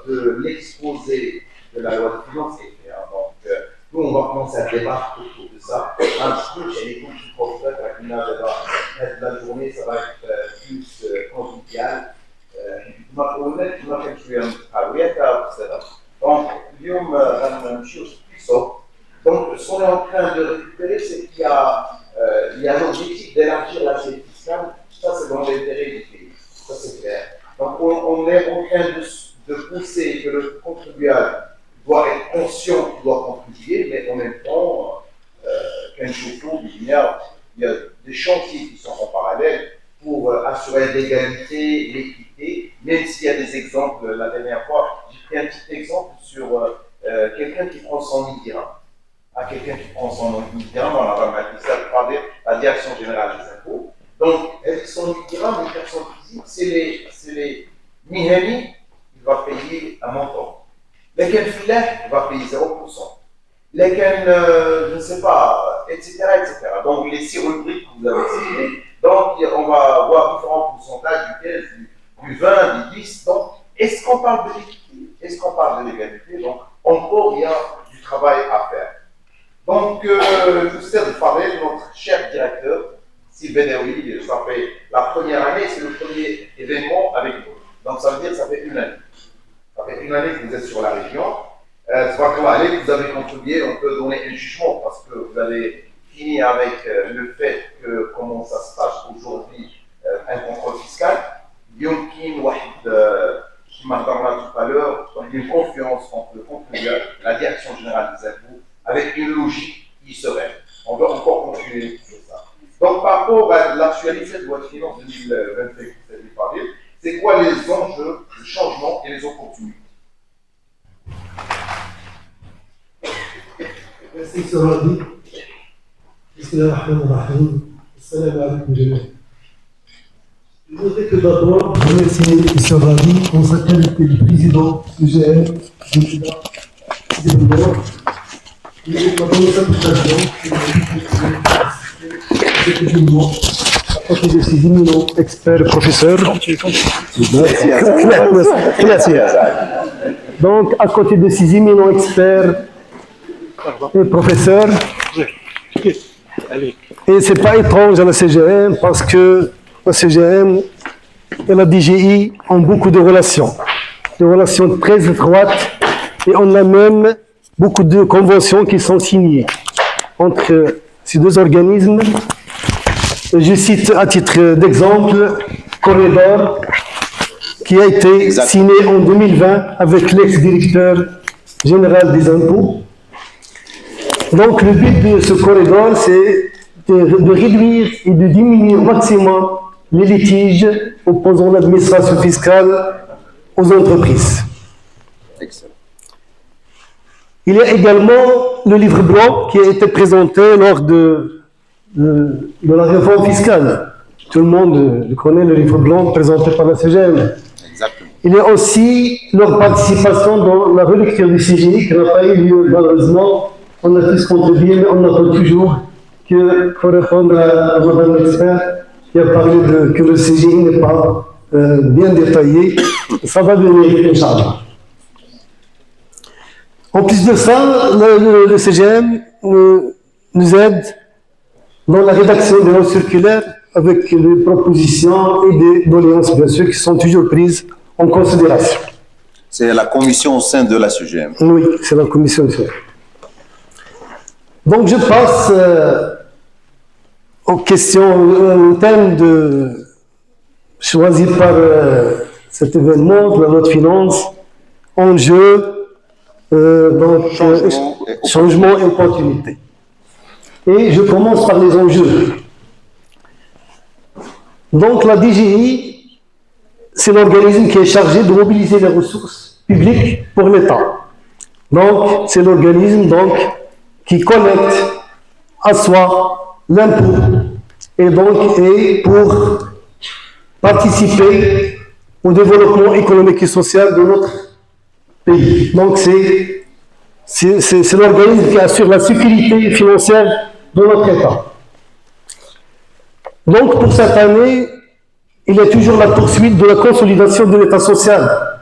de l'exposé de la loi de finances est fait. Donc, nous, on va commencer à débattre autour de ça. Un petit peu chez les groupes du professeur, avec la journée, ça va être plus convivial. Donc, اليوم غنمشيو سبيسو. Donc, ce qu'on est en train de récupérer, c'est qu'il y a l'objectif d'élargir l'assiette fiscale. Ça, c'est dans l'intérêt du pays. Ça, c'est clair. Donc, on est en train de pousser que le contribuable doit être conscient qu'il doit contribuer, mais en même temps, il y a des chantiers qui sont en parallèle pour assurer l'égalité, l'équité, même s'il y a des exemples. La dernière fois, j'ai pris un petit exemple sur quelqu'un qui prend 100 000 dirhams. À quelqu'un qui prend 100 000 dirhams, on va mettre ça par la Direction générale des impôts. Donc, avec 100 000 dirhams, une personne physique, c'est les Mihani, il va payer un montant. Lesquels filets, il va payer 0%. Lesquels, je ne sais pas, etc., etc. Donc, les 6 rubriques que vous avez citées. Donc, on va avoir différents pourcentages du 15, du 20, du 10. Donc, est-ce qu'on parle de l'équité? Est-ce qu'on parle de l'égalité? Donc, encore, il y a du travail à faire. Donc, je vous de parler de notre cher directeur, Sylvain Daoui. Ça fait la première année, c'est le premier événement avec vous. Donc, ça veut dire que ça fait une année. Ça fait une année que vous êtes sur la région. Vous avez contribué, on peut donner un jugement parce que vous avez fini avec le fait que comment ça se passe aujourd'hui, un contrôle fiscal. Yomkin Wahid, qui m'a parlé tout à l'heure, une confiance entre le contribuable, la Direction générale des impôts, avec une logique qui serait. On va encore continuer sur ça. Donc, par rapport à l'actualité de loi de finances 2025 que vous avez parlé, c'est quoi les enjeux, le changement et les opportunités? Merci, Sir Radi. Bismillahirrahmanirrahim. Assalamu alaikum jami'an. Je voudrais que d'abord remercier M. Radi en sa qualité de président du GM de l'État des Boulots. Il est maintenant cette occasion cet événement à côté de ses éminents experts professeurs. Donc, à côté de ces éminents experts et professeurs, et ce n'est pas étrange à la CGM parce que la CGM et la DGI ont beaucoup de relations très étroites, et on a même beaucoup de conventions qui sont signées entre ces deux organismes. Je cite à titre d'exemple Corridor, qui a été signé en 2020 avec l'ex-directeur général des impôts. Donc le but de ce corridor, c'est de réduire et de diminuer au maximum les litiges opposant l'administration fiscale aux entreprises. Excellent. Il y a également le livre blanc qui a été présenté lors de la réforme fiscale. Tout le monde connaît le livre blanc présenté par la CGM. Exactement. Il y a aussi leur participation dans la relecture du CGI qui n'a pas eu lieu malheureusement. On a tous contribué, mais on attend toujours que, pour répondre à Mme l'expert qui a parlé que le CGI n'est pas bien détaillé. Ça va venir, Inch'Allah. En plus de ça, le CGM nous aide dans la rédaction de nos circulaires avec des propositions et des doléances, bien sûr, qui sont toujours prises en considération. C'est la commission au sein de la CGM. Oui, c'est la commission au sein. Donc je passe aux questions, au thème choisi par cet événement, de la loi de finances, enjeux, changement et opportunité. Et je commence par les enjeux. Donc la DGI, c'est l'organisme qui est chargé de mobiliser les ressources publiques pour l'État. Donc c'est l'organisme qui collecte à soi l'impôt et pour participer au développement économique et social de notre pays. Donc c'est l'organisme qui assure la sécurité financière de notre État. Donc pour cette année, il y a toujours la poursuite de la consolidation de l'État social.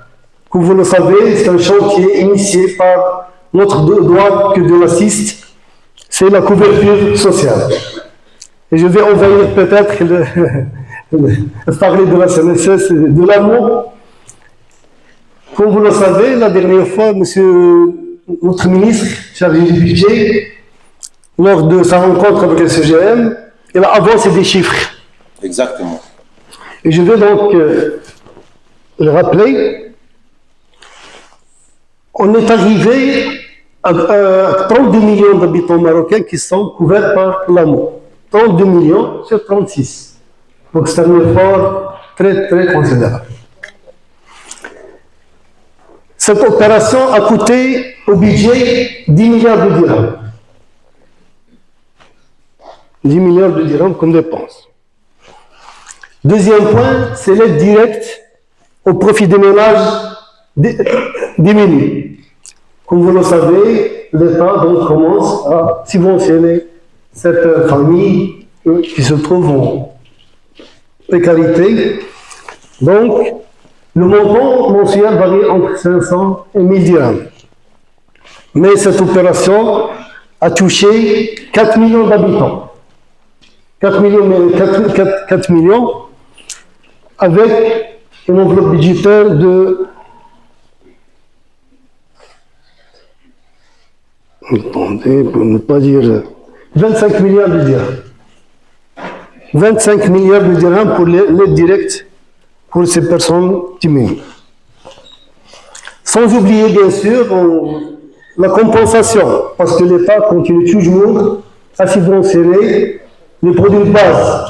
Comme vous le savez, c'est un champ qui est initié par notre droit que de l'assiste, c'est la couverture sociale. Et je vais envahir peut-être parler de la CNSS, de l'amour. Comme vous le savez, la dernière fois, notre ministre chargé du budget, lors de sa rencontre avec le CGM, il a avancé des chiffres. Exactement. Et je vais donc le rappeler. On est arrivé à 32 millions d'habitants marocains qui sont couverts par l'amour. 32 millions sur 36. Donc c'est un effort très, très considérable. Cette opération a coûté au budget 10 milliards de dirhams. 10 milliards de dirhams comme dépense. Deuxième point, c'est l'aide directe au profit des ménages diminue. Comme vous le savez, l'État donc commence à subventionner cette famille qui se trouve en précarité. Donc, le montant mensuel varie entre 500 et 1000 dirhams. Mais cette opération a touché 4 millions d'habitants. 4 millions avec une enveloppe budgétaire de... Attendez, pour ne pas dire... 25 milliards de dirhams. 25 milliards de dirhams pour l'aide directe pour ces personnes diminuées. Sans oublier, bien sûr, la compensation, parce que l'État continue toujours à subventionner les produits de base,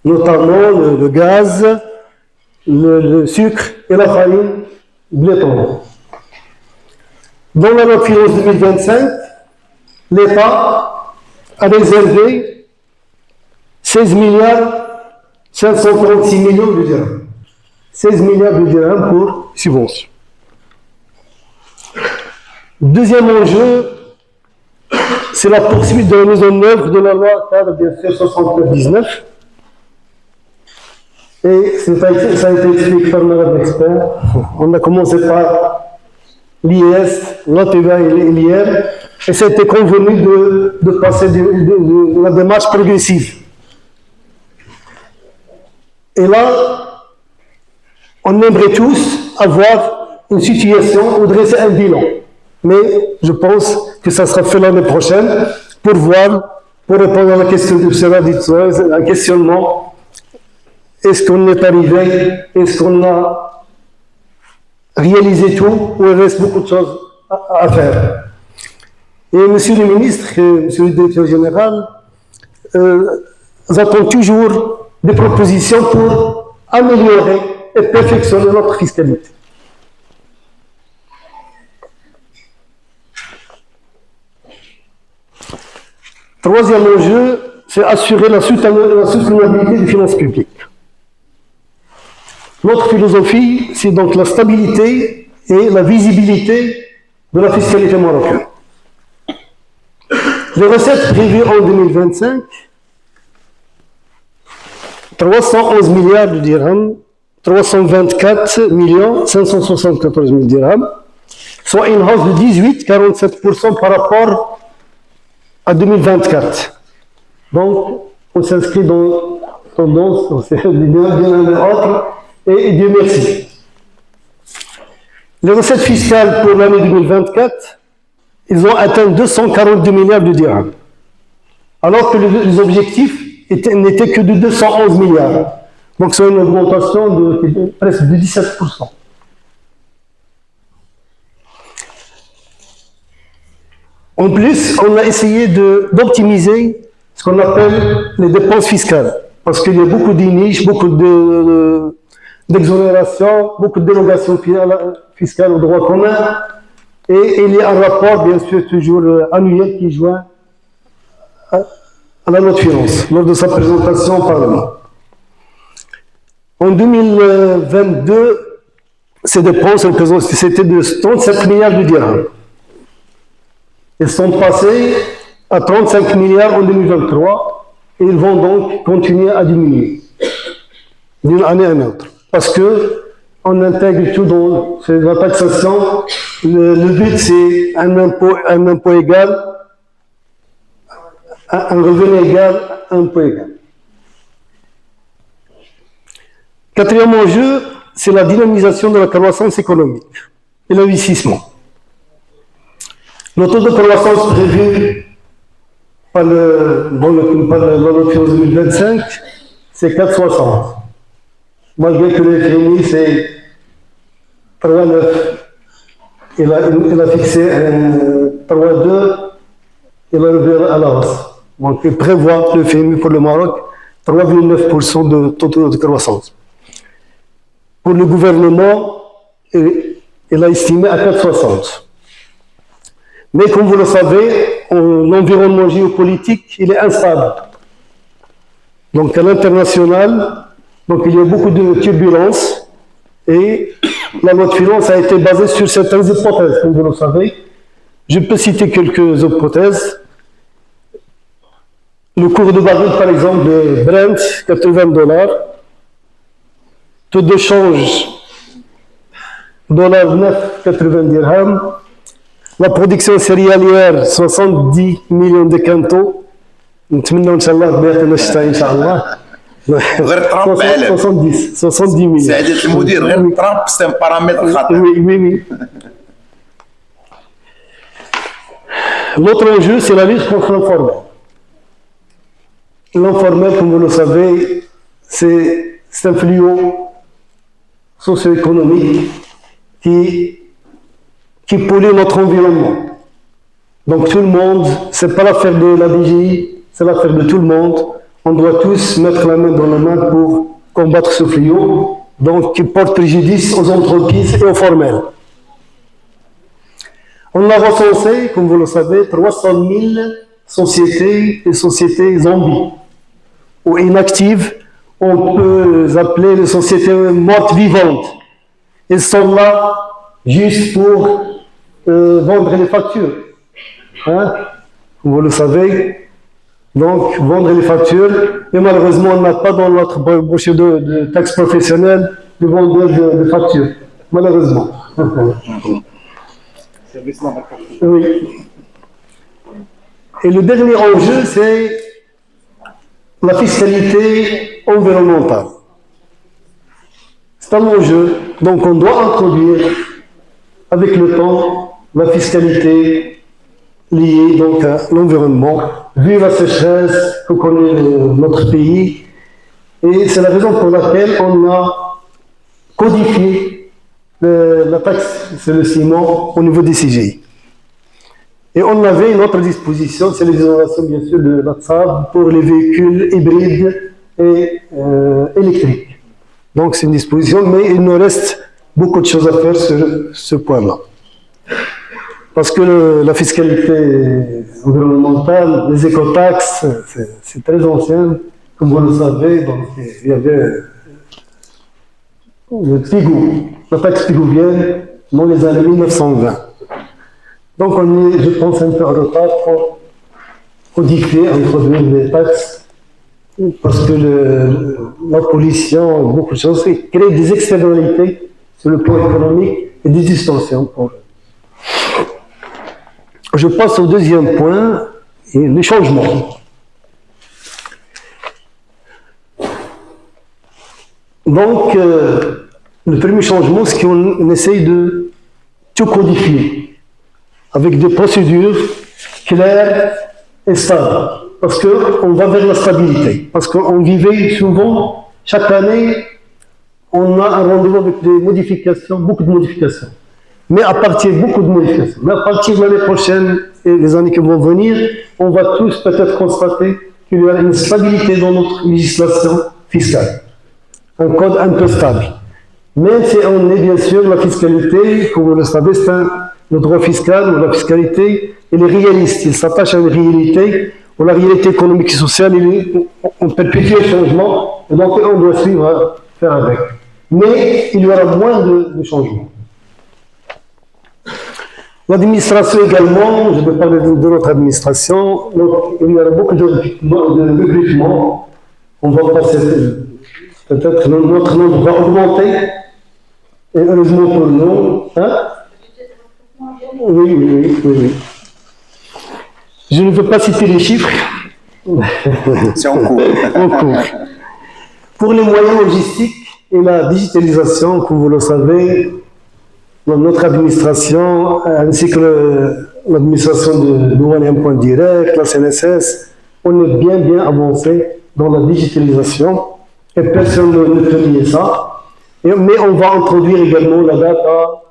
notamment le gaz, le sucre et la farine bléton. Dans la loi de finances 2025, l'État a réservé 16 milliards 536 millions de dirhams. 16 milliards de dirhams pour subvention. Deuxième enjeu, c'est la poursuite de la mise en œuvre de la loi cadre bien sûr 69-19. Et ça a été expliqué par Madame l'expert. On a commencé par l'IS, la TVA et l'IR, et ça a été convenu de passer de la démarche progressive. Et là, on aimerait tous avoir une situation ou dresser un bilan. Mais je pense que ça sera fait l'année prochaine pour voir, pour répondre à la question du Sénat, un questionnement. Est-ce qu'on est arrivé? Est-ce qu'on a réalisé tout? Ou il reste beaucoup de choses à faire? Et monsieur le ministre, monsieur le directeur général, j'attends toujours des propositions pour améliorer et perfectionner notre fiscalité. Troisième enjeu, c'est assurer la soutenabilité des finances publiques. Notre philosophie, c'est donc la stabilité et la visibilité de la fiscalité marocaine. Les recettes prévues en 2025, 311 milliards de dirhams, 324 574 000 dirhams, soit une hausse de 18,47% par rapport à 2024. Donc, on s'inscrit dans tendance, on s'est bien l'un de l'autre, et Dieu merci. Les recettes fiscales pour l'année 2024, ils ont atteint 242 milliards de dirhams, alors que les objectifs n'étaient que de 211 milliards. Donc c'est une augmentation de presque de 17%. En plus, on a essayé d'optimiser ce qu'on appelle les dépenses fiscales, parce qu'il y a beaucoup de niches, beaucoup d'exonérations, beaucoup de dérogations fiscales au droit commun, et il y a un rapport, bien sûr, toujours annuel qui joint à la loi de finances, lors de sa présentation au Parlement. En 2022, ces dépenses, c'était de 37 milliards de dirhams. Elles sont passées à 35 milliards en 2023 et ils vont donc continuer à diminuer d'une année à une autre. Parce que on intègre tout dans la taxation. Le but, c'est un impôt égal, un revenu égal, un impôt égal. Quatrième enjeu, c'est la dynamisation de la croissance économique et l'investissement. Le taux de croissance prévu par dans le finance 2025, c'est 4,60. Malgré que le FMI, c'est 3,9. Il a fixé 3,2, il a levé à la hausse. Donc, il prévoit le FMI pour le Maroc 3,9% de taux de croissance. Pour le gouvernement, il a estimé à 4,60. Mais comme vous le savez, l'environnement géopolitique, il est instable. Donc à l'international, donc il y a beaucoup de turbulences et la loi de finances a été basée sur certaines hypothèses, comme vous le savez. Je peux citer quelques hypothèses. Le cours de baril, par exemple, de Brent, $80. Taux de change, $9,80 dirhams. La production céréalière, 70 millions de quintaux. نتمنى ان شاء الله بيعطينا الشتاء ان شاء الله. غير ترامب عالم 70 millions. سعادة المدير غير ترامب سي ان بارامتر خطر. Oui. L'autre enjeu, c'est la lutte contre l'informel. L'informel, comme vous le savez, c'est un fléau socio-économique qui pollue notre environnement. Donc tout le monde, c'est pas l'affaire de la DGI, c'est l'affaire de tout le monde. On doit tous mettre la main dans la main pour combattre ce fléau, donc qui porte préjudice aux entreprises et aux formels. On a recensé, comme vous le savez, 300 000 sociétés et sociétés zombies ou inactives. On peut les appeler les sociétés mortes vivantes. Elles sont là juste pour vendre les factures. Hein? Vous le savez. Donc, vendre les factures. Et malheureusement, on n'a pas dans notre brochure de taxe professionnelle de vendeur de factures. Malheureusement. Oui. Et le dernier enjeu, c'est la fiscalité environnementale. C'est un enjeu. Donc, on doit introduire avec le temps la fiscalité liée donc, à l'environnement, vu la sécheresse que connaît notre pays. Et c'est la raison pour laquelle on a codifié la taxe sur le ciment au niveau des CGI. Et on avait une autre disposition, c'est l'exonération bien sûr de la TSAB pour les véhicules hybrides et électriques. Donc c'est une disposition, mais il nous reste beaucoup de choses à faire sur ce point-là. Parce que la fiscalité environnementale, les écotaxes, c'est très ancien, comme vous le savez. Donc il y avait le Pigou, la taxe pigouvienne dans les années 1920. Donc on est, je pense, un peu en retard pour codifier, introduire des taxes, parce que la pollution, beaucoup de choses, crée des externalités sur le plan économique et des distorsions pour eux. Je passe au deuxième point, les changements. Donc, le premier changement, c'est qu'on essaye de tout codifier avec des procédures claires et stables. Parce qu'on va vers la stabilité. Parce qu'on vivait souvent, chaque année, on a un rendez-vous avec des modifications, beaucoup de modifications. Mais à partir de l'année prochaine et les années qui vont venir, on va tous peut-être constater qu'il y a une stabilité dans notre législation fiscale. Un code un peu stable. Même si on est bien sûr la fiscalité, comme vous le savez, c'est le droit fiscal ou la fiscalité, il est réaliste, il s'attache à une réalité, où la réalité économique et sociale, on perpétue le changement, et donc on doit suivre, faire avec. Mais il y aura moins de changements. L'administration également, je vais parler de notre administration, donc il y aura beaucoup de recrutements, on va passer, peut-être notre nombre va augmenter, Et heureusement pour nous, hein? Oui. Je ne veux pas citer les chiffres. C'est en cours. En cours. Pour les moyens logistiques et la digitalisation, comme vous le savez, dans notre administration, ainsi que l'administration de douane et impôts directs, la CNSS, on est bien avancé dans la digitalisation et personne ne peut nier ça. Mais on va introduire également la data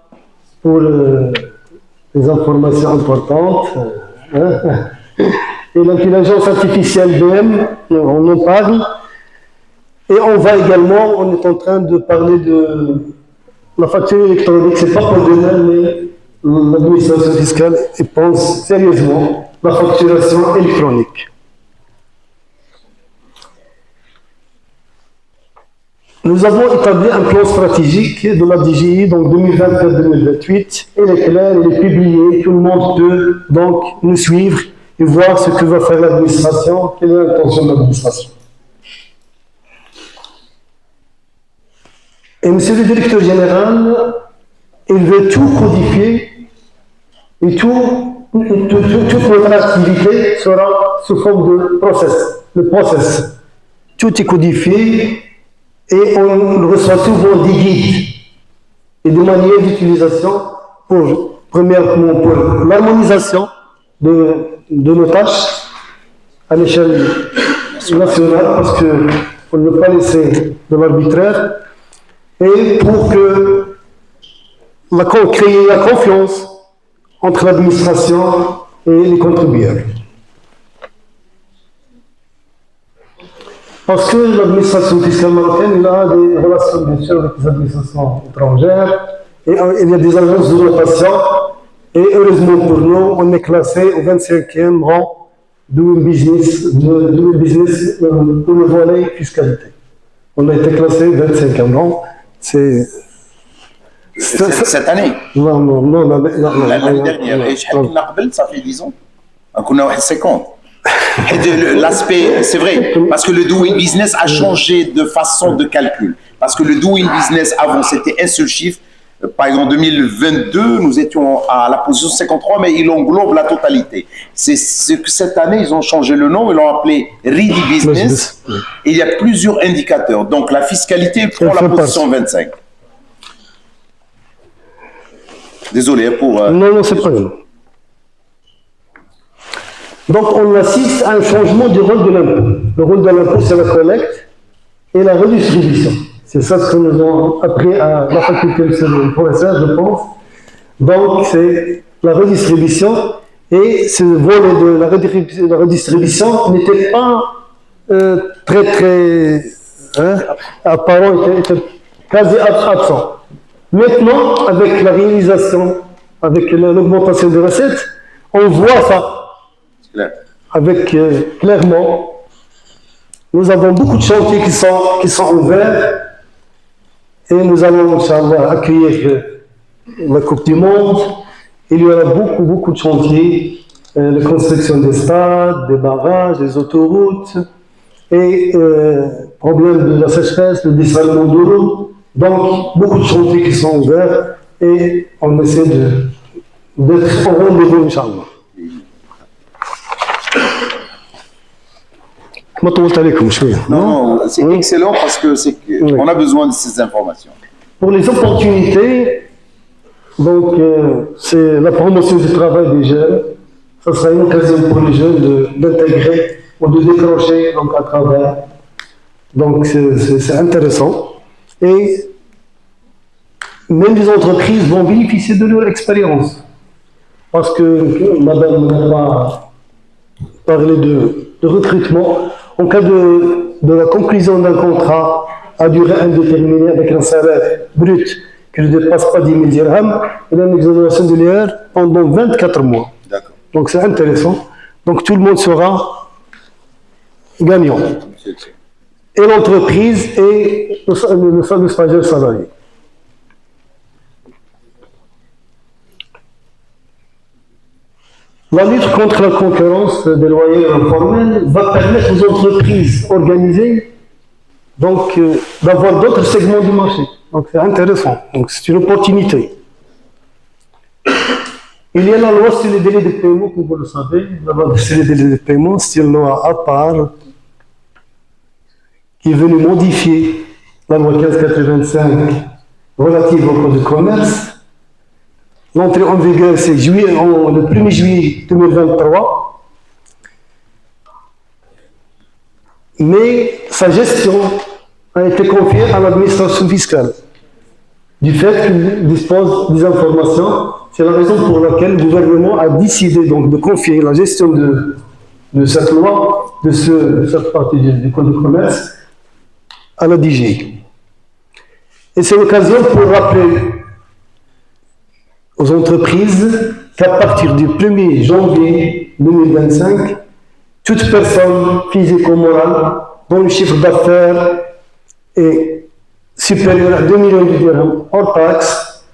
pour les informations importantes. Et l'intelligence artificielle BM, on en parle. Et on va également, on est en train de parler de la facture électronique. C'est pas pour demain, mais l'administration fiscale pense sérieusement la facturation électronique. Nous avons établi un plan stratégique de la DGI, donc 2024-2028. Il est clair, il est publié, tout le monde peut donc nous suivre et voir ce que va faire l'administration, quelle est l'intention de l'administration. Et monsieur le directeur général, il veut tout codifier et toute notre activité sera sous forme de process. Tout est codifié et on reçoit souvent des guides et des manières d'utilisation premièrement pour l'harmonisation de nos tâches à l'échelle nationale parce qu'on ne veut pas laisser de l'arbitraire et pour créer la confiance entre l'administration et les contribuables. Parce que l'administration fiscale marocaine a des relations bien sûr avec les administrations étrangères et il y a des agences de notation et heureusement pour nous, on est classé au 25e rang Doing Business pour le volet fiscalité. On a été classé au 25e rang. C'est cette année. Non. L'année dernière. Et ça fait 10 ans. On a 50. L'aspect, c'est vrai, parce que le doing business a changé de façon de calcul. Parce que le doing business avant, c'était un seul chiffre. Par exemple, en 2022, nous étions à la position 53, mais il englobe la totalité. C'est ce que cette année, ils ont changé le nom, ils l'ont appelé Ready Business. Et il y a plusieurs indicateurs. Donc, la fiscalité prend la position 25. Désolé pour... Non, c'est pas grave. Donc, on assiste à un changement du rôle de l'impôt. Le rôle de l'impôt, c'est la collecte et la redistribution. C'est ça ce que nous avons appris à la faculté de professeur, je pense. Donc, c'est la redistribution. Et ce volet de la redistribution n'était pas très apparent, était quasi absent. Maintenant, avec la réalisation, avec l'augmentation des recettes, on voit ça. Avec clairement, nous avons beaucoup de chantiers qui sont ouverts et nous allons, Inch'Allah, accueillir la Coupe du Monde. Il y aura beaucoup de chantiers, la construction des stades, des barrages, des autoroutes et problème de la sécheresse, le dessalement de l'eau. Donc, beaucoup de chantiers qui sont ouverts et on essaie d'être au rendez-vous, Inch'Allah. Non, c'est excellent parce que on a besoin de ces informations. Pour les opportunités, donc c'est la promotion du travail des jeunes. Ça sera une occasion pour les jeunes d'intégrer ou de décrocher donc un travail. Donc c'est intéressant. Et même les entreprises vont bénéficier de leur expérience. Parce que madame n'a pas parlé de recrutement. En cas de la conclusion d'un contrat à durée indéterminée avec un salaire brut qui ne dépasse pas 10 000 dirhams, il y a une exonération de l'IR pendant 24 mois. Donc c'est intéressant. Donc tout le monde sera gagnant. Et l'entreprise et le stagiaire salarié. La lutte contre la concurrence déloyale et informelle va permettre aux entreprises organisées donc d'avoir d'autres segments du marché. Donc c'est intéressant, donc c'est une opportunité. Il y a la loi sur les délais de paiement, comme vous le savez. La loi sur les délais de paiement, c'est une loi à part qui est venue modifier la loi 1585 relative au code de commerce. L'entrée en vigueur, c'est le 1er juillet 2023. Mais sa gestion a été confiée à l'administration fiscale. Du fait qu'il dispose des informations, c'est la raison pour laquelle le gouvernement a décidé donc de confier la gestion de cette loi, de cette partie du code de commerce, à la DGI. Et c'est l'occasion pour rappeler aux entreprises qu'à partir du 1er janvier 2025, toute personne physique ou morale dont le chiffre d'affaires est supérieur à 2 millions de dirhams hors taxe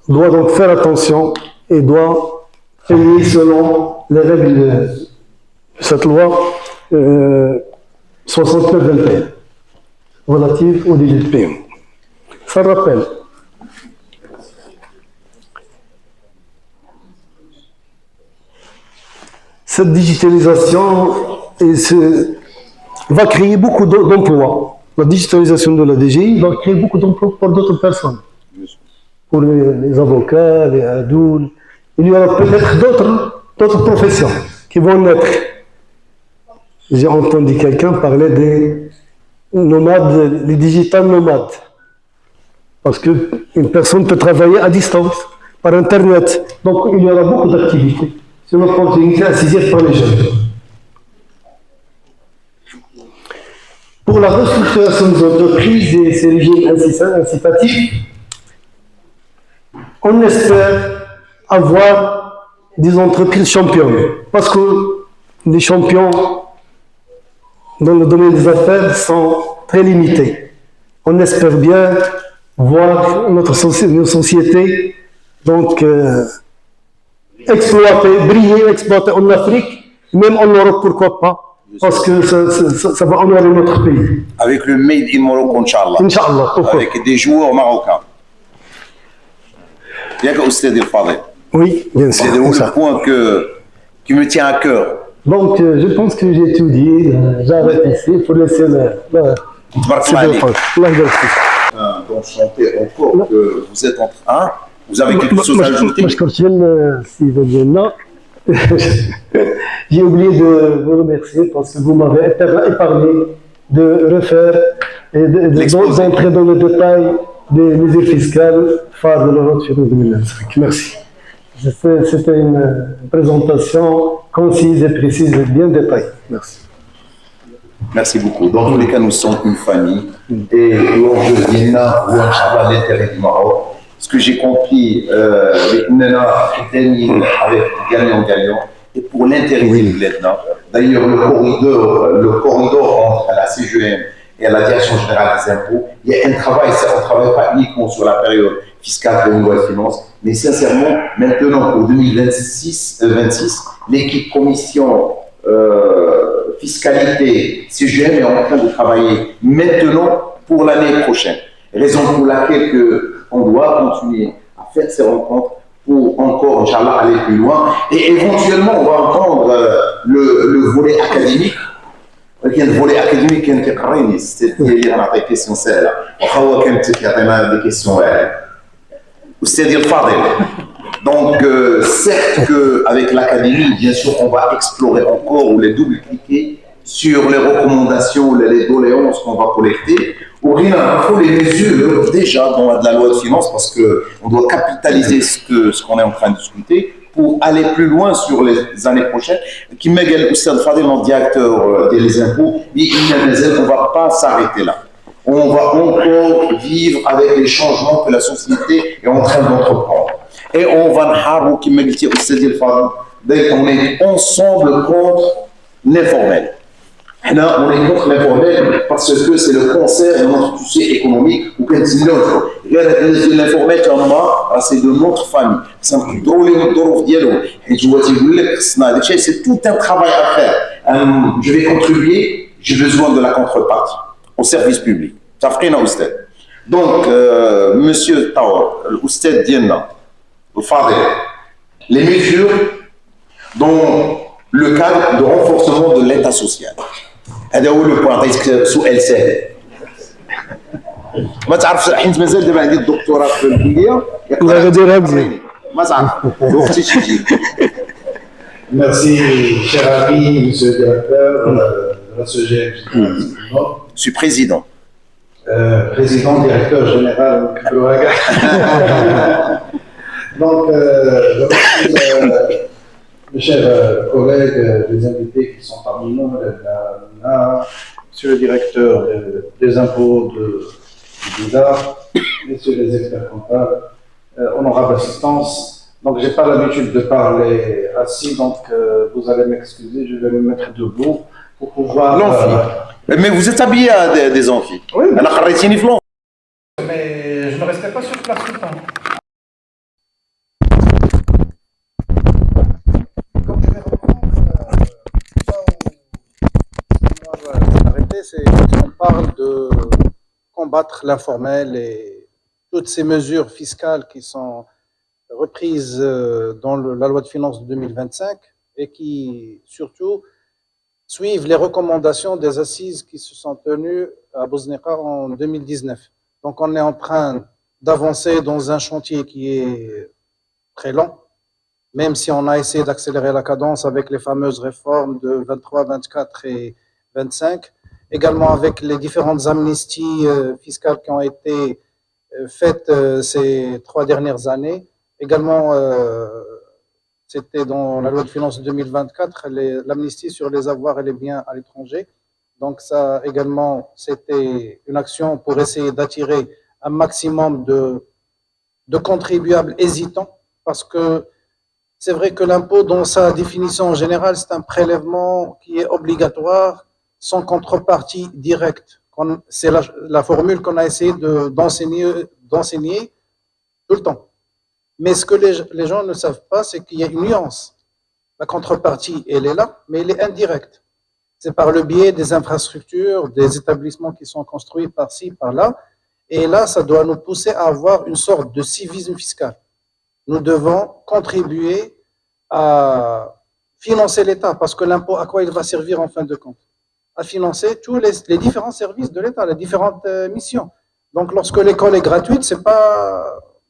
doit donc faire attention et doit payer selon les règles de cette loi 69-21 relative au délai de paiement. Ça rappelle. Cette digitalisation va créer beaucoup d'emplois. La digitalisation de la DGI va créer beaucoup d'emplois pour d'autres personnes. Pour les avocats, les adouls. Il y aura peut-être d'autres professions qui vont naître. J'ai entendu quelqu'un parler des nomades, les digital nomades. Parce qu'une personne peut travailler à distance, par Internet. Donc il y aura beaucoup d'activités. C'est une opportunité à saisir par les jeunes. Pour la restructuration des entreprises et ces régimes incitatifs, on espère avoir des entreprises championnes. Parce que les champions dans le domaine des affaires sont très limités. On espère bien voir nos sociétés donc exploiter en Afrique, même en Europe, pourquoi pas, parce que ça va honorer notre pays. Avec le Made in Morocco, Inch'Allah. Inch'Allah. Avec des joueurs marocains. Bien que Oustad El Fadel. Oui, bien sûr. C'est le point qui me tient à cœur. Donc, je pense que j'ai tout dit. J'arrête ici pour laisser d'enchanter encore que vous êtes en train. Vous avez quelque chose à ajouter? J'ai oublié de vous remercier parce que vous m'avez épargné de refaire et d'entrer dans le détail des mesures fiscales phares de la loi de finances 2025. Merci. C'était une présentation concise et précise et bien détaillée. Merci. Merci beaucoup. Dans tous les cas, nous sommes une famille et l'enjeu vient là où Inch'Allah l'intérêt du Maroc. Ce que j'ai compris avec Nana avec gagnant-gagnant et pour l'intérêt du Vietnam. D'ailleurs, le corridor entre la CGM et à la Direction générale des impôts, il y a un travail, on ne travaille pas uniquement sur la période fiscale de la loi de finances, mais sincèrement, maintenant pour 2026, l'équipe commission fiscalité CGM est en train de travailler maintenant pour l'année prochaine. Raison pour laquelle on doit continuer à faire ces rencontres pour encore, Inch'Allah, aller plus loin. Et éventuellement, on va entendre le volet académique. Le volet académique qui est carré, c'est-à-dire des questions celles-là. On va des questions. C'est-à-dire Fadel. Donc, certes qu'avec l'académie, bien sûr, on va explorer encore ou les double-cliquer sur les recommandations, les doléances qu'on va collecter. Ou rien, il faut les mesures déjà dans la loi de finances parce qu'on doit capitaliser ce qu'on est en train de discuter pour aller plus loin sur les années prochaines. Qui m'égale Oustad Fadel, mon directeur des impôts, on ne va pas s'arrêter là. On va encore vivre avec les changements que la société est en train d'entreprendre. Et on va qui m'égale Oustad Fadel, on est ensemble contre l'informel. Là, on est contre l'informel parce que c'est le cancer de notre tissu économique ou qu'est-ce que c'est l'informel c'est de notre famille. C'est tout un travail à faire. Je vais contribuer, j'ai besoin de la contrepartie. au service public. Ça fait un oustad. Donc, monsieur Tawar, l'oustad Diana, le Fadel, les mesures dans le cadre de renforcement de l'État social. هذا هو لو بوان غيسك سؤال سهل. ما تعرفش حيت مازال دابا عندي الدكتوراه في الكليه. الله يغديرها مزيان. ما تعرف وقتي تجي. Merci, cher ami, monsieur le directeur de la CGM. Je suis président. Président, directeur général. Donc, mes chers collègues, les invités qui sont parmi nous, monsieur le directeur des impôts de Visa, messieurs les experts comptables, honorable assistance. Donc, j'ai pas l'habitude de parler assis, donc vous allez m'excuser, je vais me mettre debout pour pouvoir. L'amphi. Mais vous êtes habillé à des amphis. Oui. Mais je ne restais pas sur place tout le temps. Donc, je vais reprendre arrêter, c'est qu'on parle de combattre l'informel et toutes ces mesures fiscales qui sont reprises dans la loi de finances de 2025 et qui, surtout, suivent les recommandations des assises qui se sont tenues à Bosniaqa en 2019. Donc, on est en train d'avancer dans un chantier qui est très lent, même si on a essayé d'accélérer la cadence avec les fameuses réformes de 23, 24 et 25, également avec les différentes amnisties fiscales qui ont été faites ces 3 dernières années. Également, c'était dans la loi de finances 2024, l'amnistie sur les avoirs et les biens à l'étranger. Donc ça également, c'était une action pour essayer d'attirer un maximum de contribuables hésitants, parce que c'est vrai que l'impôt, dans sa définition générale, c'est un prélèvement qui est obligatoire, sans contrepartie directe. C'est la formule qu'on a essayé d'enseigner tout le temps. Mais ce que les gens ne savent pas, c'est qu'il y a une nuance. La contrepartie, elle est là, mais elle est indirecte. C'est par le biais des infrastructures, des établissements qui sont construits par-ci, par-là. Et là, ça doit nous pousser à avoir une sorte de civisme fiscal. Nous devons contribuer à financer l'État, parce que l'impôt, à quoi il va servir en fin de compte? À financer tous les différents services de l'État, les différentes missions. Donc, lorsque l'école est gratuite, c'est pas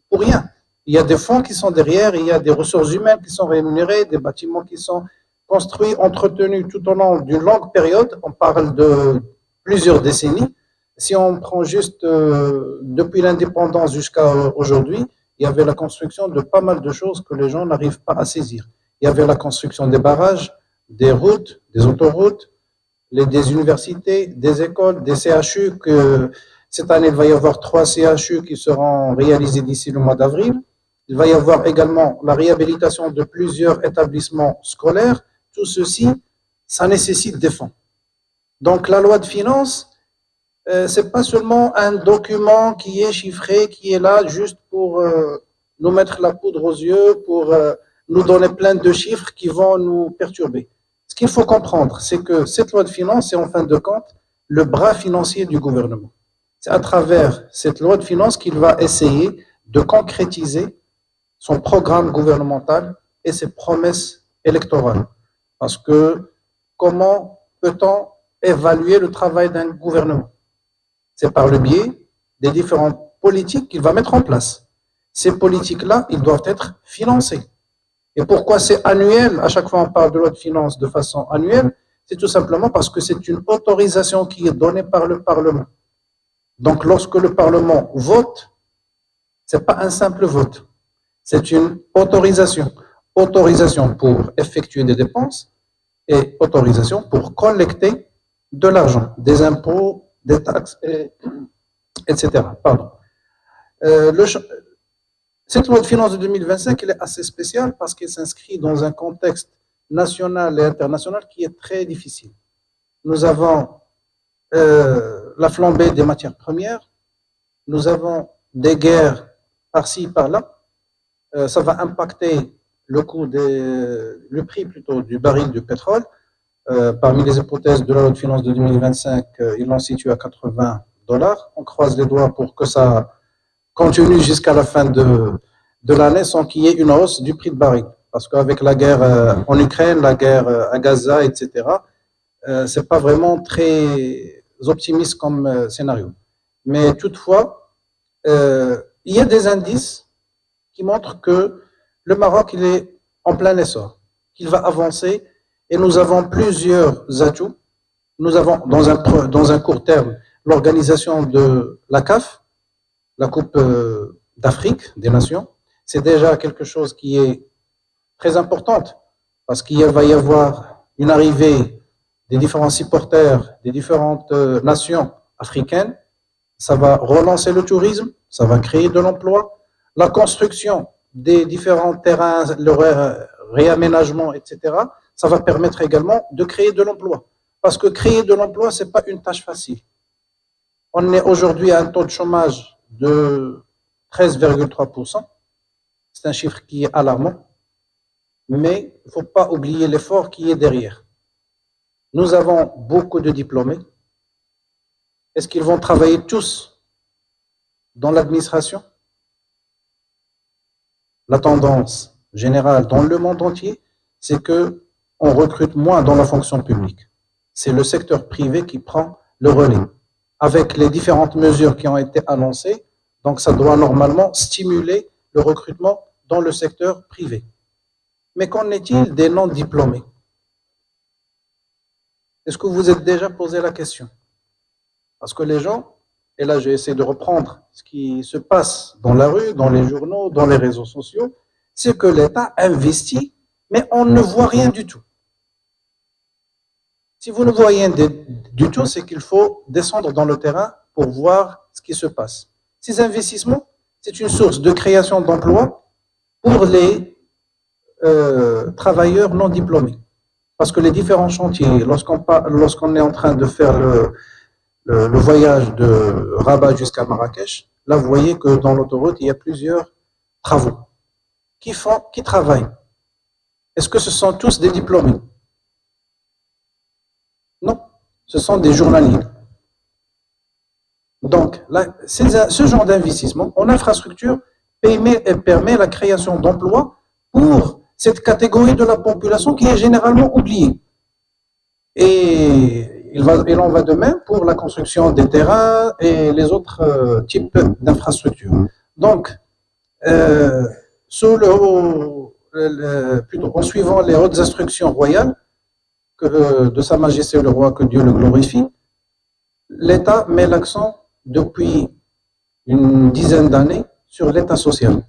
pour rien. Il y a des fonds qui sont derrière, il y a des ressources humaines qui sont rémunérées, des bâtiments qui sont construits, entretenus tout au long d'une longue période. On parle de plusieurs décennies. Si on prend juste depuis l'indépendance jusqu'à aujourd'hui, il y avait la construction de pas mal de choses que les gens n'arrivent pas à saisir. Il y avait la construction des barrages, des routes, des autoroutes, des universités, des écoles, des CHU. Cette année, il va y avoir 3 CHU qui seront réalisés d'ici le mois d'avril. Il va y avoir également la réhabilitation de plusieurs établissements scolaires. Tout ceci, ça nécessite des fonds. Donc, la loi de finances, c'est pas seulement un document qui est chiffré, qui est là juste pour nous mettre la poudre aux yeux, pour nous donner plein de chiffres qui vont nous perturber. Ce qu'il faut comprendre, c'est que cette loi de finances est en fin de compte le bras financier du gouvernement. C'est à travers cette loi de finances qu'il va essayer de concrétiser son programme gouvernemental et ses promesses électorales. Parce que comment peut-on évaluer le travail d'un gouvernement? C'est par le biais des différentes politiques qu'il va mettre en place. Ces politiques-là, ils doivent être financées. Et pourquoi c'est annuel? À chaque fois, on parle de loi de finances de façon annuelle. C'est tout simplement parce que c'est une autorisation qui est donnée par le Parlement. Donc, lorsque le Parlement vote, c'est pas un simple vote. C'est une autorisation. Autorisation pour effectuer des dépenses et autorisation pour collecter de l'argent, des impôts, des taxes, etc. Pardon. Cette loi de finances de 2025, elle est assez spéciale parce qu'elle s'inscrit dans un contexte national et international qui est très difficile. Nous avons la flambée des matières premières, nous avons des guerres par-ci, par-là, ça va impacter le prix plutôt du baril du pétrole. Parmi les hypothèses de la loi de finances de 2025, ils l'ont situé à $80. On croise les doigts pour que ça continue jusqu'à la fin de l'année sans qu'il y ait une hausse du prix de baril. Parce qu'avec la guerre en Ukraine, la guerre à Gaza, etc., c'est pas vraiment très optimiste comme scénario. Mais toutefois, il y a des indices qui montrent que le Maroc il est en plein essor, qu'il va avancer et nous avons plusieurs atouts. Nous avons dans un court terme l'organisation de la CAF, la Coupe d'Afrique des Nations. C'est déjà quelque chose qui est très importante parce qu'il va y avoir une arrivée des différents supporters des différentes nations africaines. Ça va relancer le tourisme, ça va créer de l'emploi, la construction des différents terrains, leur réaménagement, etc. Ça va permettre également de créer de l'emploi. Parce que créer de l'emploi, ce n'est pas une tâche facile. On est aujourd'hui à un taux de chômage de 13,3%. C'est un chiffre qui est alarmant. Mais il ne faut pas oublier l'effort qui est derrière. Nous avons beaucoup de diplômés. Est-ce qu'ils vont travailler tous dans l'administration? La tendance générale dans le monde entier, c'est que on recrute moins dans la fonction publique. C'est le secteur privé qui prend le relais. Avec les différentes mesures qui ont été annoncées, donc ça doit normalement stimuler le recrutement dans le secteur privé. Mais qu'en est-il des non-diplômés? Est-ce que vous vous êtes déjà posé la question? Parce que les gens, et là j'ai essayé de reprendre ce qui se passe dans la rue, dans les journaux, dans les réseaux sociaux, c'est que l'État investit, mais on ne voit rien du tout. Si vous ne voyez rien du tout, c'est qu'il faut descendre dans le terrain pour voir ce qui se passe. Ces investissements, c'est une source de création d'emplois pour les travailleurs non diplômés. Parce que les différents chantiers, lorsqu'on est en train de faire le voyage de Rabat jusqu'à Marrakech, là vous voyez que dans l'autoroute, il y a plusieurs travaux. Qui travaillent? Est-ce que ce sont tous des diplômés? Non, ce sont des journaliers. Donc, là, ce genre d'investissement en infrastructure permet la création d'emplois pour cette catégorie de la population qui est généralement oubliée. Et il en va de même pour la construction des terrains et les autres types d'infrastructures. Donc, en suivant les hautes instructions royales de Sa Majesté le Roi, que Dieu le glorifie, l'État met l'accent depuis une dizaine d'années sur l'État social.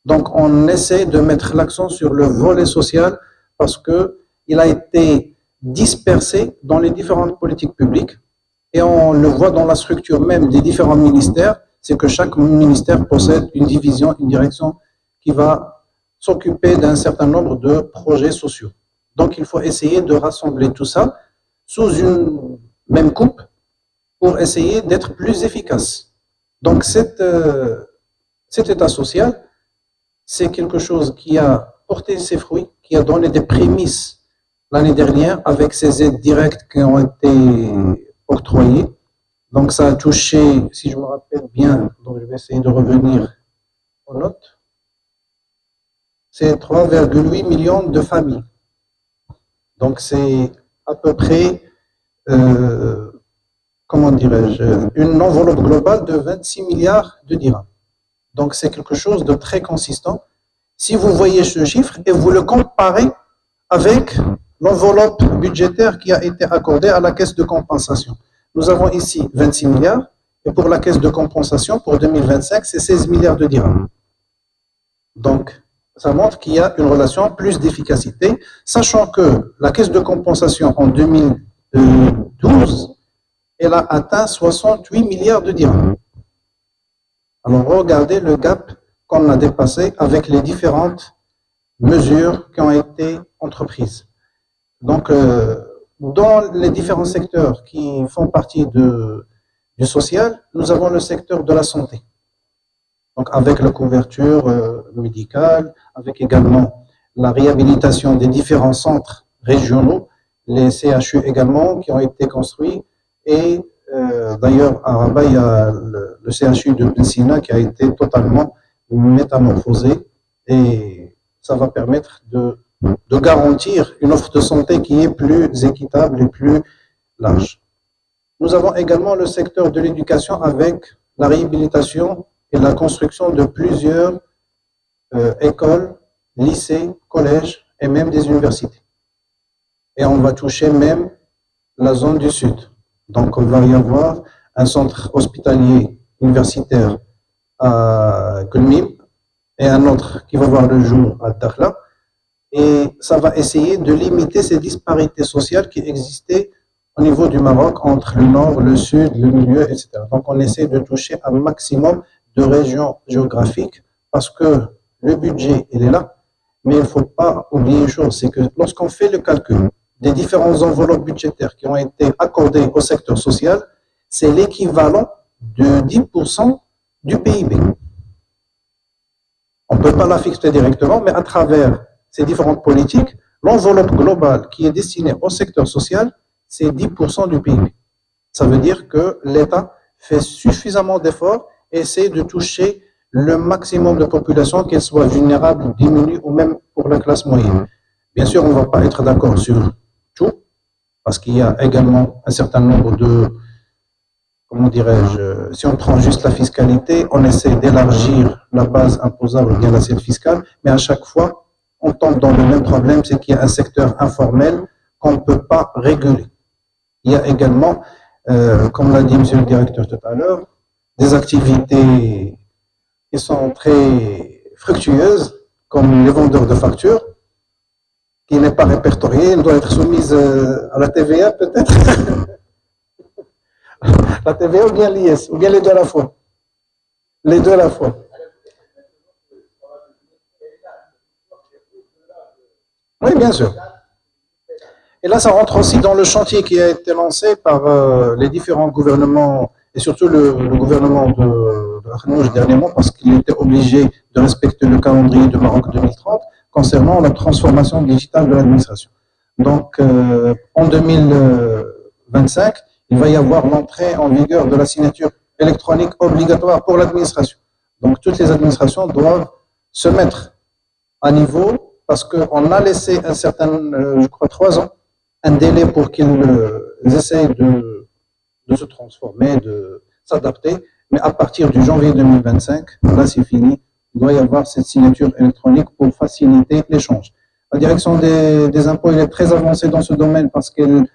Donc, on essaie de mettre l'accent sur le volet social parce qu'il a été dispersé dans les différentes politiques publiques et on le voit dans la structure même des différents ministères, c'est que chaque ministère possède une division, une direction qui va s'occuper d'un certain nombre de projets sociaux. Donc, il faut essayer de rassembler tout ça sous une même coupe pour essayer d'être plus efficace. Donc, cet État social, c'est quelque chose qui a porté ses fruits, qui a donné des prémices l'année dernière avec ces aides directes qui ont été octroyées. Donc, ça a touché, si je me rappelle bien, donc je vais essayer de revenir aux notes, c'est 3,8 millions de familles. Donc, c'est à peu près, comment dirais-je, une enveloppe globale de 26 milliards de dirhams. Donc, c'est quelque chose de très consistant. Si vous voyez ce chiffre et vous le comparez avec l'enveloppe budgétaire qui a été accordée à la caisse de compensation. Nous avons ici 26 milliards et pour la caisse de compensation pour 2025, c'est 16 milliards de dirhams. Donc, ça montre qu'il y a une relation plus d'efficacité, sachant que la caisse de compensation en 2012, elle a atteint 68 milliards de dirhams. Alors, regardez le gap qu'on a dépassé avec les différentes mesures qui ont été entreprises. Donc, dans les différents secteurs qui font partie du social, nous avons le secteur de la santé. Donc, avec la couverture médicale, avec également la réhabilitation des différents centres régionaux les CHU également qui ont été construits. Et d'ailleurs, à Rabat, il y a le CHU de Messina qui a été totalement métamorphosé et ça va permettre de garantir une offre de santé qui est plus équitable et plus large. Nous avons également le secteur de l'éducation avec la réhabilitation et la construction de plusieurs écoles, lycées, collèges et même des universités. Et on va toucher même la zone du sud. Donc, on va y avoir un centre hospitalier universitaire à Kulmim et un autre qui va voir le jour à Dakhla. Et ça va essayer de limiter ces disparités sociales qui existaient au niveau du Maroc entre le nord, le sud, le milieu, etc. Donc, on essaie de toucher un maximum de régions géographiques parce que le budget, il est là. Mais il ne faut pas oublier une chose, c'est que lorsqu'on fait le calcul des différentes enveloppes budgétaires qui ont été accordées au secteur social, c'est l'équivalent de 10% du PIB. On ne peut pas la fixer directement, mais à travers ces différentes politiques, l'enveloppe globale qui est destinée au secteur social, c'est 10% du PIB. Ça veut dire que l'État fait suffisamment d'efforts et essaie de toucher le maximum de population, qu'elle soit vulnérable, diminuée ou même pour la classe moyenne. Bien sûr, on ne va pas être d'accord sur tout, parce qu'il y a également un certain nombre de, comment dirais-je, si on prend juste la fiscalité, on essaie d'élargir la base imposable, bien l'assiette fiscale, mais à chaque fois, on tombe dans le même problème, c'est qu'il y a un secteur informel qu'on ne peut pas réguler. Il y a également, comme l'a dit monsieur le directeur tout à l'heure, des activités qui sont très fructueuses, comme les vendeurs de factures, qui n'est pas répertoriée, elle doit être soumise à la TVA peut-être. La TVA ou bien l'IS, ou bien les deux à la fois. Les deux à la fois. Oui, bien sûr. Et là, ça rentre aussi dans le chantier qui a été lancé par les différents gouvernements, et surtout le gouvernement de Arnouch dernièrement, parce qu'il était obligé de respecter le calendrier de Maroc 2030 concernant la transformation digitale de l'administration. Donc, en 2025, il va y avoir l'entrée en vigueur de la signature électronique obligatoire pour l'administration. Donc, toutes les administrations doivent se mettre à niveau parce qu'on a laissé un certain, je crois, 3 ans, un délai pour qu'ils essayent de se transformer, de s'adapter. Mais à partir du janvier 2025, là c'est fini, il doit y avoir cette signature électronique pour faciliter l'échange. La direction des impôts elle est très avancée dans ce domaine parce qu'elle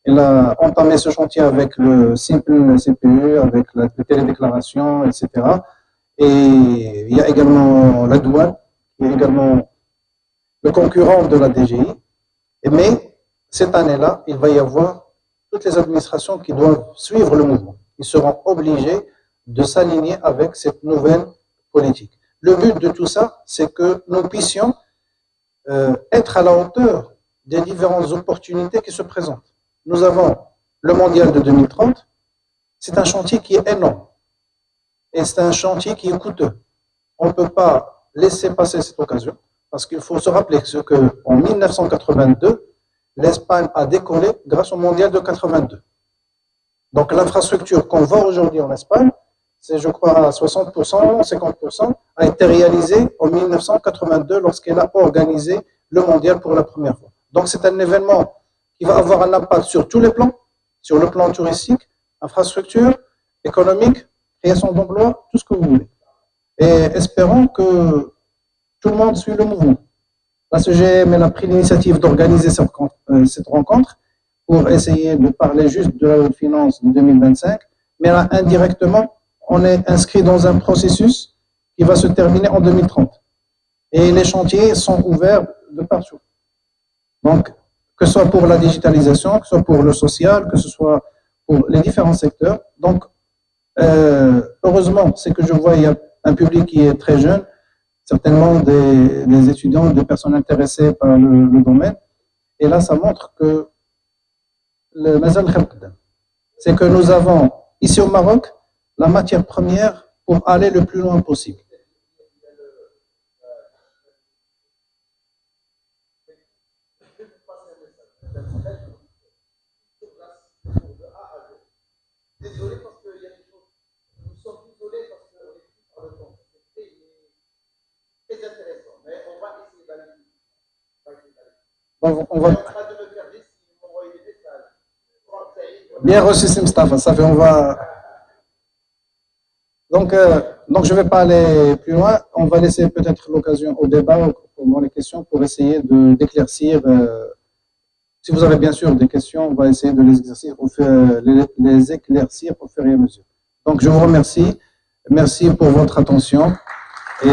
a entamé ce chantier avec le simple CPE, avec la télédéclaration, etc. Et il y a également la douane, qui est également le concurrent de la DGI. Mais cette année-là, il va y avoir toutes les administrations qui doivent suivre le mouvement. Ils seront obligés de s'aligner avec cette nouvelle politique. Le but de tout ça, c'est que nous puissions être à la hauteur des différentes opportunités qui se présentent. Nous avons le mondial de 2030, c'est un chantier qui est énorme et c'est un chantier qui est coûteux. On ne peut pas laisser passer cette occasion parce qu'il faut se rappeler ce qu'en 1982, l'Espagne a décollé grâce au mondial de 82. Donc l'infrastructure qu'on voit aujourd'hui en Espagne, c'est je crois à 60%, 50%, a été réalisée en 1982 lorsqu'elle a organisé le mondial pour la première fois. Donc c'est un événement qui va avoir un impact sur tous les plans, sur le plan touristique, infrastructure, économique, création d'emplois, tout ce que vous voulez. Et espérons que tout le monde suit le mouvement. La CGM elle a pris l'initiative d'organiser cette rencontre pour essayer de parler juste de la loi de finances de 2025, mais là, indirectement, on est inscrit dans un processus qui va se terminer en 2030. Et les chantiers sont ouverts de partout. Donc, que ce soit pour la digitalisation, que ce soit pour le social, que ce soit pour les différents secteurs. Donc, heureusement, c'est que je vois, il y a un public qui est très jeune, certainement des étudiants, des personnes intéressées par le domaine. Et là, ça montre que c'est que nous avons, ici au Maroc, la matière première pour aller le plus loin possible. on va... Bien reçu, c'est Mustafa. Ça fait, on va... Donc, je ne vais pas aller plus loin. On va laisser peut-être l'occasion au débat, pour les questions, pour essayer d'éclaircir. Si vous avez bien sûr des questions, on va essayer de les éclaircir au fur et à mesure. Donc, je vous remercie. Merci pour votre attention. Et